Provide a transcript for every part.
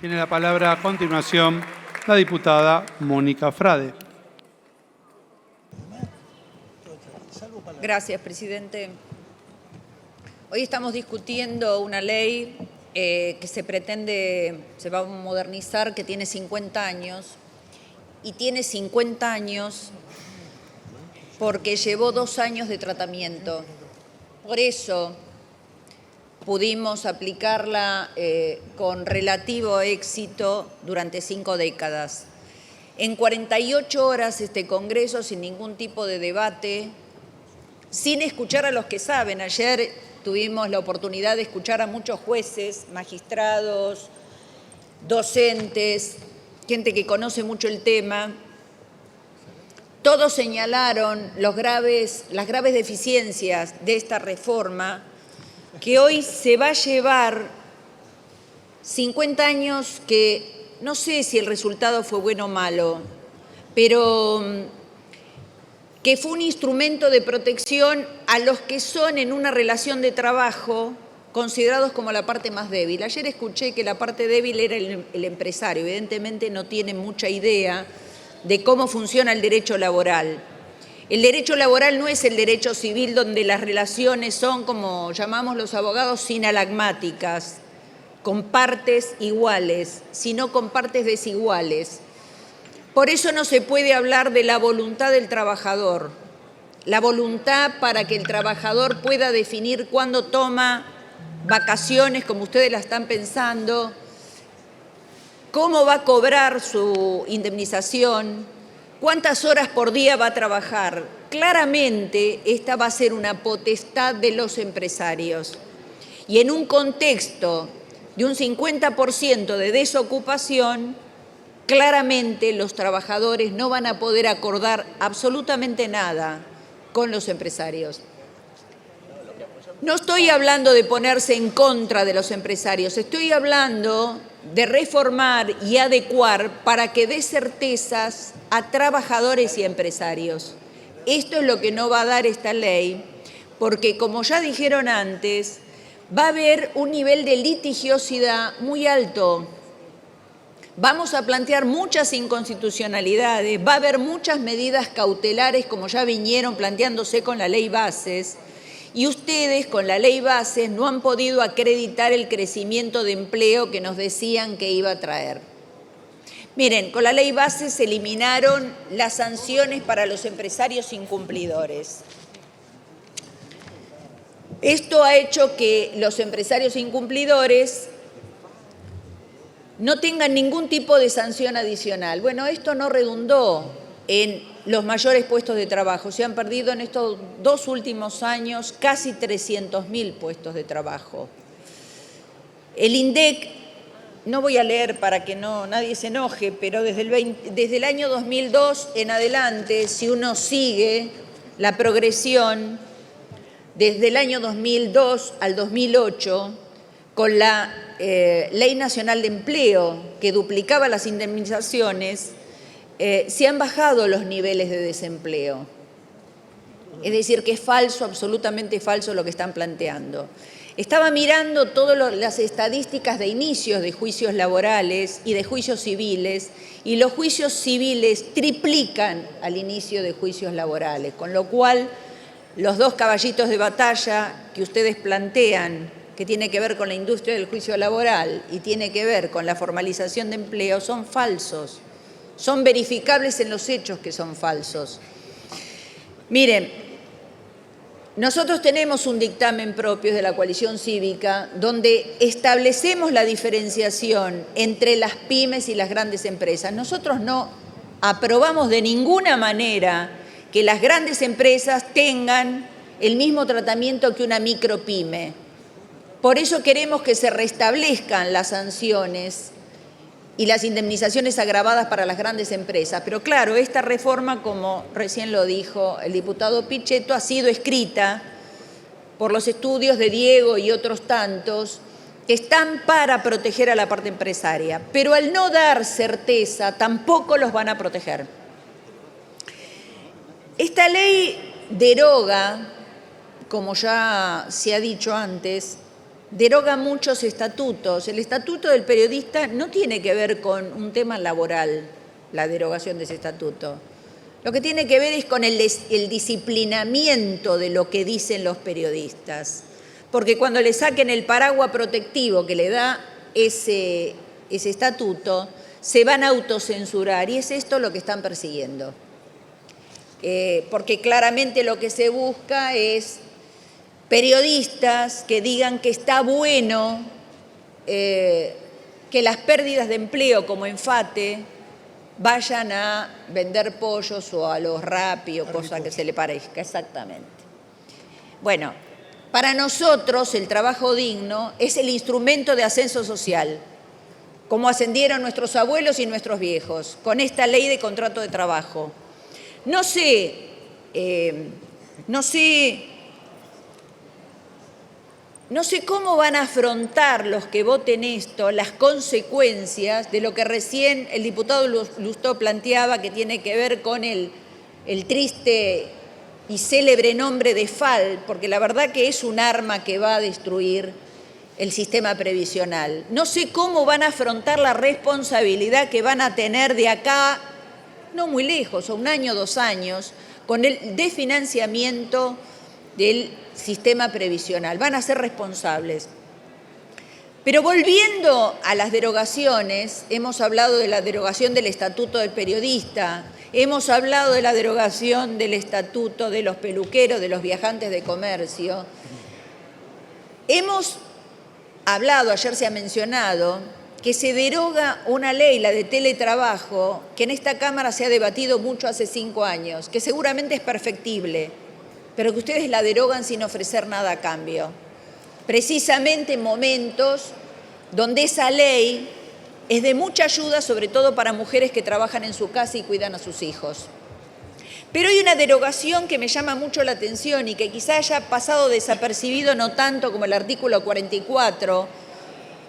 Tiene la palabra a continuación la diputada Mónica Frade. Gracias, presidente. Hoy estamos discutiendo una ley que se va a modernizar, que tiene 50 años, y tiene 50 años porque llevó 2 años de tratamiento. Por eso pudimos aplicarla con relativo éxito durante 5 décadas. En 48 horas este Congreso, sin ningún tipo de debate, sin escuchar a los que saben. Ayer tuvimos la oportunidad de escuchar a muchos jueces, magistrados, docentes, gente que conoce mucho el tema. Todos señalaron las graves deficiencias de esta reforma, que hoy se va a llevar 50 años que no sé si el resultado fue bueno o malo, pero que fue un instrumento de protección a los que son en una relación de trabajo considerados como la parte más débil. Ayer escuché que la parte débil era el empresario. Evidentemente no tiene mucha idea de cómo funciona el derecho laboral. El derecho laboral no es el derecho civil donde las relaciones son, como llamamos los abogados, sinalagmáticas, con partes iguales, sino con partes desiguales. Por eso no se puede hablar de la voluntad del trabajador, la voluntad para que el trabajador pueda definir cuándo toma vacaciones, como ustedes la están pensando, cómo va a cobrar su indemnización, cuántas horas por día va a trabajar. Claramente esta va a ser una potestad de los empresarios. Y en un contexto de un 50% de desocupación, claramente los trabajadores no van a poder acordar absolutamente nada con los empresarios. No estoy hablando de ponerse en contra de los empresarios, estoy hablando de reformar y adecuar para que dé certezas a trabajadores y empresarios. Esto es lo que no va a dar esta ley, porque como ya dijeron antes, va a haber un nivel de litigiosidad muy alto. Vamos a plantear muchas inconstitucionalidades, va a haber muchas medidas cautelares como ya vinieron planteándose con la ley Bases, y ustedes con la ley Bases no han podido acreditar el crecimiento de empleo que nos decían que iba a traer. Miren, con la ley Bases se eliminaron las sanciones para los empresarios incumplidores. Esto ha hecho que los empresarios incumplidores no tengan ningún tipo de sanción adicional. Bueno, esto no redundó en los mayores puestos de trabajo. Se han perdido en estos 2 últimos años casi 300.000 puestos de trabajo. El INDEC, no voy a leer para que nadie se enoje, pero desde el año 2002 en adelante, si uno sigue la progresión, desde el año 2002 al 2008, con la Ley Nacional de Empleo, que duplicaba las indemnizaciones, se han bajado los niveles de desempleo. Es decir, que es falso, absolutamente falso lo que están planteando. Estaba mirando todas las estadísticas de inicios de juicios laborales y de juicios civiles, y los juicios civiles triplican al inicio de juicios laborales, con lo cual los 2 caballitos de batalla que ustedes plantean, que tiene que ver con la industria del juicio laboral y tiene que ver con la formalización de empleo, son falsos. Son verificables en los hechos que son falsos. Miren, nosotros tenemos un dictamen propio de la coalición cívica donde establecemos la diferenciación entre las pymes y las grandes empresas. Nosotros no aprobamos de ninguna manera que las grandes empresas tengan el mismo tratamiento que una micropyme. Por eso queremos que se restablezcan las sanciones y las indemnizaciones agravadas para las grandes empresas. Pero claro, esta reforma, como recién lo dijo el diputado Pichetto, ha sido escrita por los estudios de Diego y otros tantos que están para proteger a la parte empresaria, pero al no dar certeza tampoco los van a proteger. Esta ley deroga, como ya se ha dicho antes, deroga muchos estatutos. El estatuto del periodista no tiene que ver con un tema laboral, la derogación de ese estatuto. Lo que tiene que ver es con el disciplinamiento de lo que dicen los periodistas. Porque cuando le saquen el paraguas protectivo que le da ese estatuto, se van a autocensurar, y es esto lo que están persiguiendo. Porque claramente lo que se busca es periodistas que digan que está bueno que las pérdidas de empleo como Enfate vayan a vender pollos o a los Rappi o cosa que se le parezca, exactamente. Bueno, para nosotros el trabajo digno es el instrumento de ascenso social, como ascendieron nuestros abuelos y nuestros viejos, con esta ley de contrato de trabajo. No sé cómo van a afrontar los que voten esto las consecuencias de lo que recién el diputado Lustó planteaba, que tiene que ver con el triste y célebre nombre de FAL, porque la verdad que es un arma que va a destruir el sistema previsional. No sé cómo van a afrontar la responsabilidad que van a tener de acá, no muy lejos, a 1 año, 2 años, con el desfinanciamiento del sistema previsional. Van a ser responsables. Pero volviendo a las derogaciones, hemos hablado de la derogación del Estatuto del Periodista, hemos hablado de la derogación del Estatuto de los peluqueros, de los viajantes de comercio. Hemos hablado, ayer se ha mencionado, que se deroga una ley, la de teletrabajo, que en esta Cámara se ha debatido mucho hace 5 años, que seguramente es perfectible, pero que ustedes la derogan sin ofrecer nada a cambio. Precisamente en momentos donde esa ley es de mucha ayuda, sobre todo para mujeres que trabajan en su casa y cuidan a sus hijos. Pero hay una derogación que me llama mucho la atención y que quizá haya pasado desapercibido, no tanto como el artículo 44,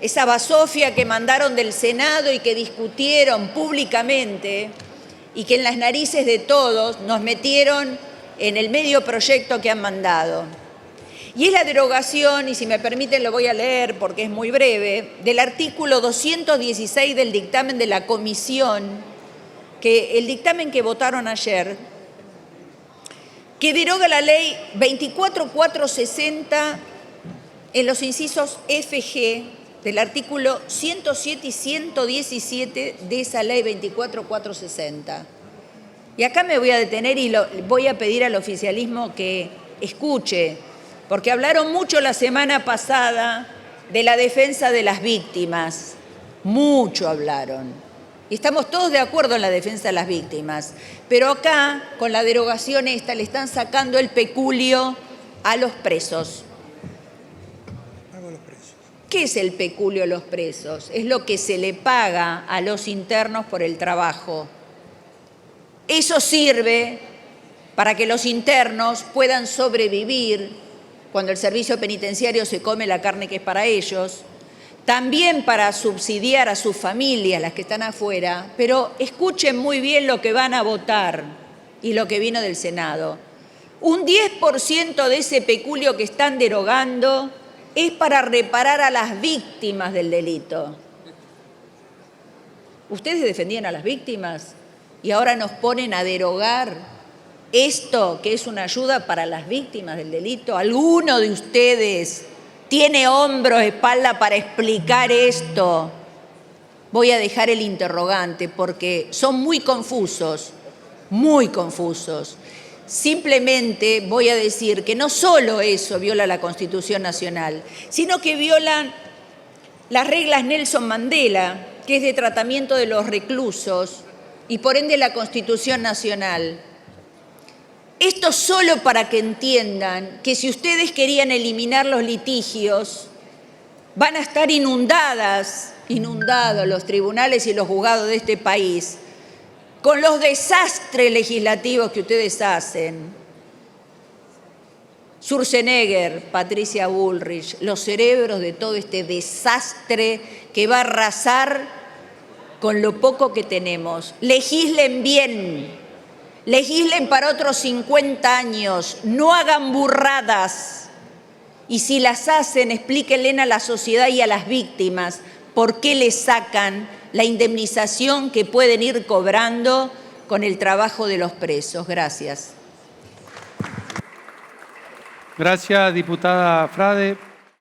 esa basofia que mandaron del Senado y que discutieron públicamente y que en las narices de todos nos metieron en el medio proyecto que han mandado. Y es la derogación, y si me permiten lo voy a leer porque es muy breve, del artículo 216 del dictamen de la comisión, que el dictamen que votaron ayer, que deroga la ley 24460 en los incisos FG del artículo 107 y 117 de esa ley 24460. Y acá me voy a detener y voy a pedir al oficialismo que escuche, porque hablaron mucho la semana pasada de la defensa de las víctimas, mucho hablaron. Y estamos todos de acuerdo en la defensa de las víctimas, pero acá, con la derogación esta, le están sacando el peculio a los presos. ¿Qué es el peculio a los presos? Es lo que se le paga a los internos por el trabajo. Eso sirve para que los internos puedan sobrevivir cuando el servicio penitenciario se come la carne que es para ellos, también para subsidiar a sus familias, las que están afuera, pero escuchen muy bien lo que van a votar y lo que vino del Senado. Un 10% de ese peculio que están derogando es para reparar a las víctimas del delito. ¿Ustedes defendían a las víctimas? Y ahora nos ponen a derogar esto que es una ayuda para las víctimas del delito. ¿Alguno de ustedes tiene hombros, espalda para explicar esto? Voy a dejar el interrogante porque son muy confusos, muy confusos. Simplemente voy a decir que no solo eso viola la Constitución Nacional, sino que violan las reglas Nelson Mandela, que es de tratamiento de los reclusos, y por ende la Constitución Nacional. Esto solo para que entiendan que si ustedes querían eliminar los litigios, van a estar inundados los tribunales y los juzgados de este país con los desastres legislativos que ustedes hacen. Schwarzenegger, Patricia Bullrich, los cerebros de todo este desastre que va a arrasar con lo poco que tenemos. Legislen bien, legislen para otros 50 años, no hagan burradas. Y si las hacen, explíquenle a la sociedad y a las víctimas por qué les sacan la indemnización que pueden ir cobrando con el trabajo de los presos. Gracias. Gracias, diputada Frade.